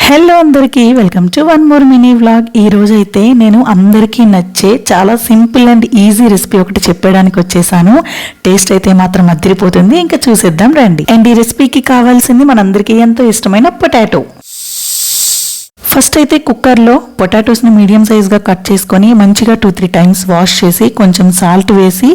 Hello అందరికీ welcome to one more mini vlog. ఈ రోజు అయితే నేను అందరికీ నచ్చే చాలా సింపుల్ అండ్ ఈజీ రెసిపీ ఒకటి చెప్పడానికి వచ్చేసాను. టేస్ట్ అయితే మాత్రం అదిరిపోతుంది. ఇంకా చూసేద్దాం రండి. అండ్ ఈ రెసిపీకి కావాల్సింది మనందరికీ ఎంతో ఇష్టమైన పొటాటో. ఫస్ట్ అయితే కుక్కర్లో పొటాటోస్ని మీడియం సైజ్గా కట్ చేసుకొని మంచిగా 2-3 టైమ్స్ వాష్ చేసి కొంచెం సాల్ట్ వేసి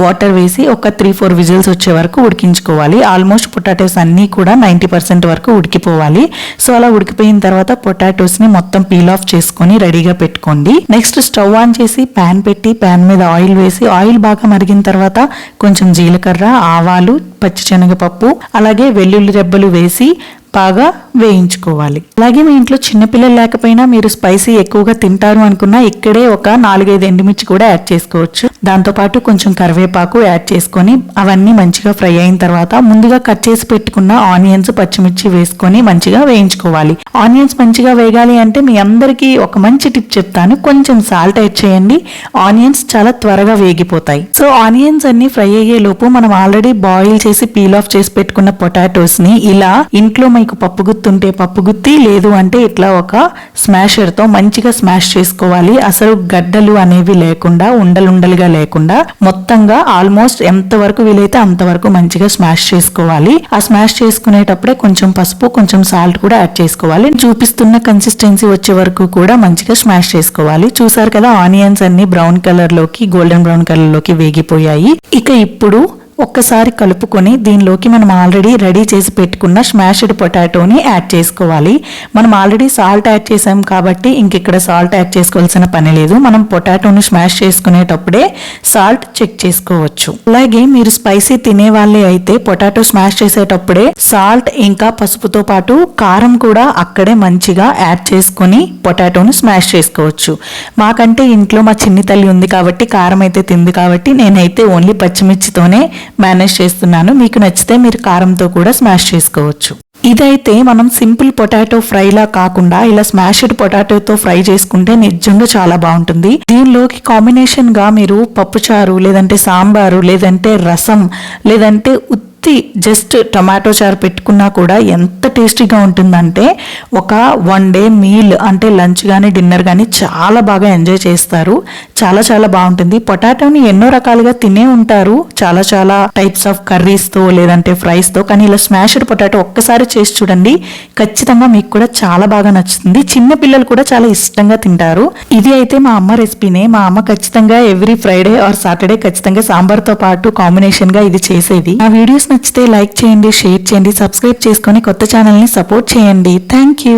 వాటర్ వేసి ఒక 3-4 విజిల్స్ వచ్చే వరకు ఉడికించుకోవాలి. ఆల్మోస్ట్ పొటాటోస్ అన్నీ కూడా 90% వరకు ఉడికిపోవాలి. సో అలా ఉడికిపోయిన తర్వాత పొటాటోస్ని మొత్తం పీల్ ఆఫ్ చేసుకొని రెడీగా పెట్టుకోండి. నెక్స్ట్ స్టవ్ ఆన్ చేసి ప్యాన్ పెట్టి ప్యాన్ మీద ఆయిల్ వేసి ఆయిల్ బాగా మరిగిన తర్వాత కొంచెం జీలకర్ర, ఆవాలు, పచ్చిశనగపప్పు అలాగే వెల్లుల్లి రెబ్బలు వేసి బాగా వేయించుకోవాలి. అలాగే మీ ఇంట్లో చిన్నపిల్లలు లేకపోయినా మీరు స్పైసీ ఎక్కువగా తింటారు అనుకున్నా ఇక్కడే ఒక 4-5 ఎండుమిర్చి కూడా యాడ్ చేసుకోవచ్చు. దాంతోపాటు కొంచెం కరివేపాకు యాడ్ చేసుకొని అవన్నీ మంచిగా ఫ్రై అయిన తర్వాత ముందుగా కట్ చేసి పెట్టుకున్న ఆనియన్స్, పచ్చిమిర్చి వేసుకొని మంచిగా వేయించుకోవాలి. ఆనియన్స్ మంచిగా వేగాలి అంటే మీ అందరికీ ఒక మంచి టిప్ చెప్తాను. కొంచెం సాల్ట్ యాడ్ చేయండి. ఆనియన్స్ చాలా త్వరగా వేగిపోతాయి. సో ఆనియన్స్ అన్ని ఫ్రై అయ్యే లోపు మనం ఆల్రెడీ బాయిల్ చేసి పీల్ ఆఫ్ చేసి పెట్టుకున్న పొటాటోస్ ని ఇలా ఇంట్లో మీకు పప్పు గుత్తుంటే పప్పు గుత్తి, లేదు అంటే ఇట్లా ఒక స్మాషర్ తో మంచిగా స్మాష్ చేసుకోవాలి. అసలు గడ్డలు అనేవి లేకుండా, ఉండలుండలుగా లేకుండా మొత్తంగా ఆల్మోస్ట్ ఎంతవరకు వీలైతే అంతవరకు మంచిగా స్మాష్ చేసుకోవాలి. ఆ స్మాష్ చేసుకునేటప్పుడే కొంచెం పసుపు, కొంచెం సాల్ట్ కూడా యాడ్ చేసుకోవాలి. చూపిస్తున్న కన్సిస్టెన్సీ వచ్చే వరకు కూడా మంచిగా స్మాష్ చేసుకోవాలి. చూసారు కదా, ఆనియన్స్ అన్ని బ్రౌన్ కలర్ లోకి, గోల్డెన్ బ్రౌన్ కలర్ లోకి వేగిపోయాయి. ఇక ఇప్పుడు ఒక్కసారి కలుపుకొని దీనిలోకి మనం ఆల్రెడీ రెడీ చేసి పెట్టుకున్న స్మాష్డ్ పొటాటోని యాడ్ చేసుకోవాలి. మనం ఆల్రెడీ సాల్ట్ యాడ్ చేసాం కాబట్టి ఇంకెక్కడ సాల్ట్ యాడ్ చేసుకోవాల్సిన పని లేదు. మనం పొటాటోని స్మాష్ చేసుకునేటప్పుడే సాల్ట్ చెక్ చేసుకోవచ్చు. అలాగే మీరు స్పైసీ తినే వాళ్ళే అయితే పొటాటో స్మాష్ చేసేటప్పుడే సాల్ట్ ఇంకా పసుపుతో పాటు కారం కూడా అక్కడే మంచిగా యాడ్ చేసుకొని పొటాటోని స్మాష్ చేసుకోవచ్చు. మాకంటే ఇంట్లో మా చిన్ని తల్లి ఉంది కాబట్టి కారం అయితే తింది కాబట్టి నేనైతే ఓన్లీ పచ్చిమిర్చితోనే మేనేజ్ చేస్తున్నాను. మీకు నచ్చితే మీరు కారంతో కూడా స్మాష్ చేసుకోవచ్చు. ఇదైతే మనం సింపుల్ పొటాటో ఫ్రైలా కాకుండా ఇలా స్మాష్డ్ పొటాటోతో ఫ్రై చేసుకుంటే నిజంగా చాలా బాగుంటుంది. దీనిలోకి కాంబినేషన్ గా మీరు పప్పుచారు, లేదంటే సాంబారు, లేదంటే రసం, లేదంటే జస్ట్ టొమాటో చారు పెట్టుకున్నా కూడా ఎంత టేస్టీగా ఉంటుందంటే ఒక 1 డే మీల్ అంటే లంచ్ కానీ డిన్నర్ కానీ చాలా బాగా ఎంజాయ్ చేస్తారు. చాలా చాలా బాగుంటుంది. పొటాటోని ఎన్నో రకాలుగా తినే ఉంటారు, చాలా చాలా టైప్స్ ఆఫ్ కర్రీస్తో లేదంటే ఫ్రైస్తో. కానీ ఇలా స్మాష్డ్ పొటాటో ఒక్కసారి చేసి చూడండి, ఖచ్చితంగా మీకు కూడా చాలా బాగా నచ్చుతుంది. చిన్న పిల్లలు కూడా చాలా ఇష్టంగా తింటారు. ఇది అయితే మా అమ్మ రెసిపీనే. మా అమ్మ ఖచ్చితంగా ఎవ్రీ ఫ్రైడే ఆర్ సాటర్డే ఖచ్చితంగా సాంబార్తో పాటు కాంబినేషన్ గా ఇది చేసేది. ఆ వీడియోస్ నచ్చితే లైక్ చేయండి, షేర్ చేయండి, సబ్స్క్రైబ్ చేసుకొని కొత్త ఛానల్ని సపోర్ట్ చేయండి. Thank you.